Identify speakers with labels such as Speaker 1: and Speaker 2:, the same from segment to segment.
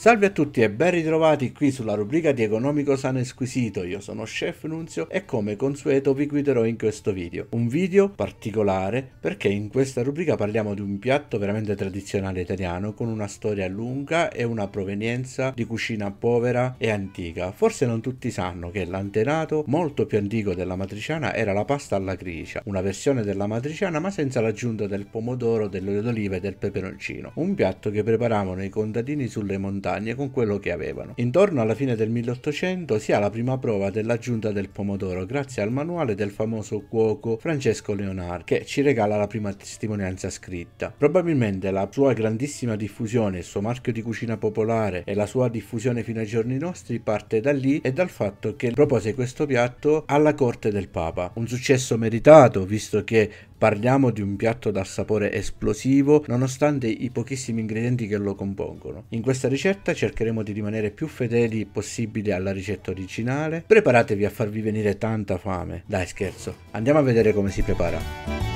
Speaker 1: Salve a tutti e ben ritrovati qui sulla rubrica di Economico Sano e Squisito. Io sono Chef Nunzio e come consueto vi guiderò in questo video. Un video particolare perché in questa rubrica parliamo di un piatto veramente tradizionale italiano con una storia lunga e una provenienza di cucina povera e antica. Forse non tutti sanno che l'antenato molto più antico della matriciana era la pasta alla gricia, una versione della matriciana ma senza l'aggiunta del pomodoro, dell'olio d'oliva e del peperoncino. Un piatto che preparavano i contadini sulle montagne con quello che avevano. Intorno alla fine del 1800 si ha la prima prova dell'aggiunta del pomodoro grazie al manuale del famoso cuoco Francesco Leonardo, che ci regala la prima testimonianza scritta. Probabilmente la sua grandissima diffusione, il suo marchio di cucina popolare e la sua diffusione fino ai giorni nostri parte da lì e dal fatto che propose questo piatto alla corte del Papa. Un successo meritato, visto che parliamo di un piatto dal sapore esplosivo nonostante i pochissimi ingredienti che lo compongono. In questa ricetta cercheremo di rimanere più fedeli possibile alla ricetta originale. Preparatevi a farvi venire tanta fame. Dai, scherzo. Andiamo a vedere come si prepara.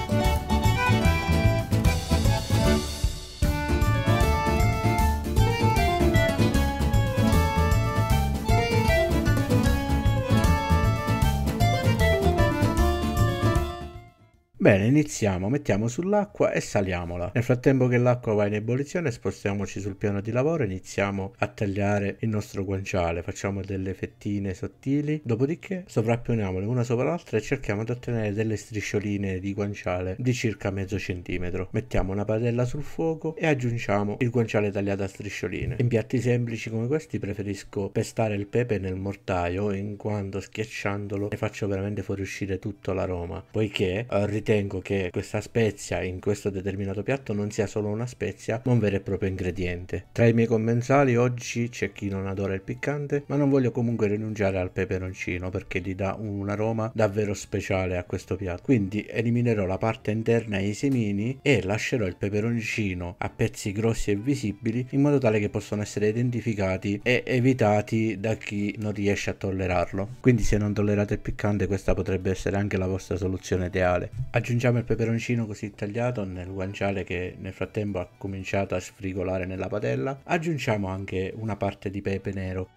Speaker 1: Bene, iniziamo, mettiamo sull'acqua e saliamola. Nel frattempo che l'acqua va in ebollizione spostiamoci sul piano di lavoro e iniziamo a tagliare il nostro guanciale. Facciamo delle fettine sottili, dopodiché sovrapponiamole una sopra l'altra e cerchiamo di ottenere delle striscioline di guanciale di circa mezzo centimetro. Mettiamo una padella sul fuoco e aggiungiamo il guanciale tagliato a striscioline. In piatti semplici come questi preferisco pestare il pepe nel mortaio, in quanto schiacciandolo ne faccio veramente fuoriuscire tutto l'aroma, poiché ritengo che questa spezia in questo determinato piatto non sia solo una spezia ma un vero e proprio ingrediente. Tra i miei commensali oggi c'è chi non adora il piccante, ma non voglio comunque rinunciare al peperoncino perché gli dà un aroma davvero speciale a questo piatto. Quindi eliminerò la parte interna e i semini e lascerò il peperoncino a pezzi grossi e visibili in modo tale che possano essere identificati e evitati da chi non riesce a tollerarlo. Quindi se non tollerate il piccante questa potrebbe essere anche la vostra soluzione ideale. Aggiungiamo il peperoncino così tagliato nel guanciale che nel frattempo ha cominciato a sfrigolare nella padella. Aggiungiamo anche una parte di pepe nero.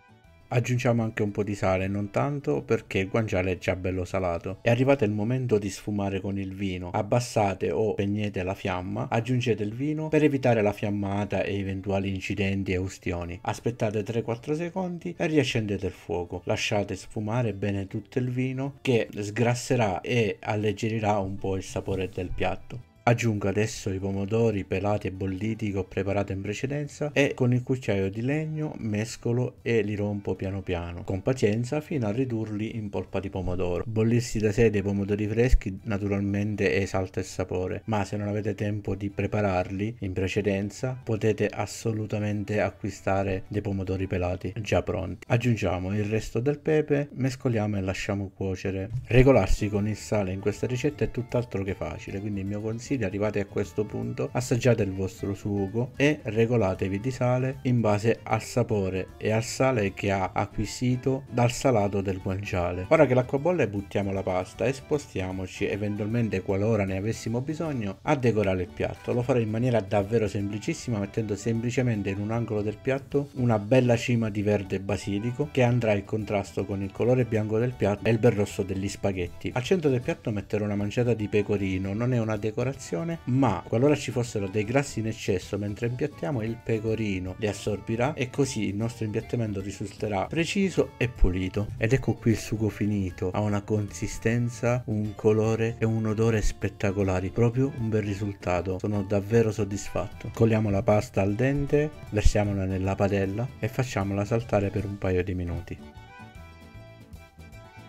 Speaker 1: Aggiungiamo anche un po' di sale, non tanto perché il guanciale è già bello salato. È arrivato il momento di sfumare con il vino. Abbassate o spegnete la fiamma, aggiungete il vino per evitare la fiammata e eventuali incidenti e ustioni. Aspettate 3-4 secondi e riaccendete il fuoco. Lasciate sfumare bene tutto il vino che sgrasserà e alleggerirà un po' il sapore del piatto. Aggiungo adesso i pomodori pelati e bolliti che ho preparato in precedenza e con il cucchiaio di legno mescolo e li rompo piano piano, con pazienza fino a ridurli in polpa di pomodoro. Bollirsi da sé dei pomodori freschi naturalmente esalta il sapore, ma se non avete tempo di prepararli in precedenza potete assolutamente acquistare dei pomodori pelati già pronti. Aggiungiamo il resto del pepe, mescoliamo e lasciamo cuocere. Regolarsi con il sale in questa ricetta è tutt'altro che facile, quindi il mio consiglio: arrivati a questo punto assaggiate il vostro sugo e regolatevi di sale in base al sapore e al sale che ha acquisito dal salato del guanciale. Ora che l'acqua bolle buttiamo la pasta e spostiamoci eventualmente, qualora ne avessimo bisogno, a decorare il piatto. Lo farò in maniera davvero semplicissima, mettendo semplicemente in un angolo del piatto una bella cima di verde basilico che andrà in contrasto con il colore bianco del piatto e il bel rosso degli spaghetti. Al centro del piatto metterò una manciata di pecorino. Non è una decorazione, ma qualora ci fossero dei grassi in eccesso mentre impiattiamo, il pecorino li assorbirà e così il nostro impiattamento risulterà preciso e pulito. Ed ecco qui il sugo finito, ha una consistenza, un colore e un odore spettacolari, proprio un bel risultato. Sono davvero soddisfatto. Coliamo la pasta al dente, versiamola nella padella e facciamola saltare per un paio di minuti.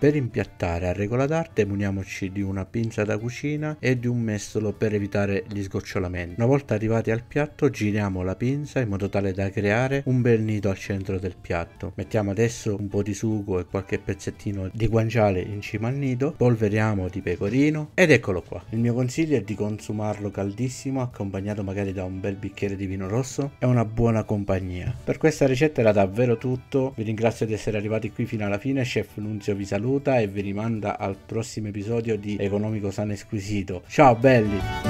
Speaker 1: Per impiattare a regola d'arte muniamoci di una pinza da cucina e di un mestolo per evitare gli sgocciolamenti. Una volta arrivati al piatto giriamo la pinza in modo tale da creare un bel nido al centro del piatto. Mettiamo adesso un po' di sugo e qualche pezzettino di guanciale in cima al nido, polveriamo di pecorino ed eccolo qua. Il mio consiglio è di consumarlo caldissimo, accompagnato magari da un bel bicchiere di vino rosso e una buona compagnia. Per questa ricetta era davvero tutto, vi ringrazio di essere arrivati qui fino alla fine. Chef Nunzio vi saluta e vi rimanda al prossimo episodio di Economico Sano e Squisito. Ciao belli!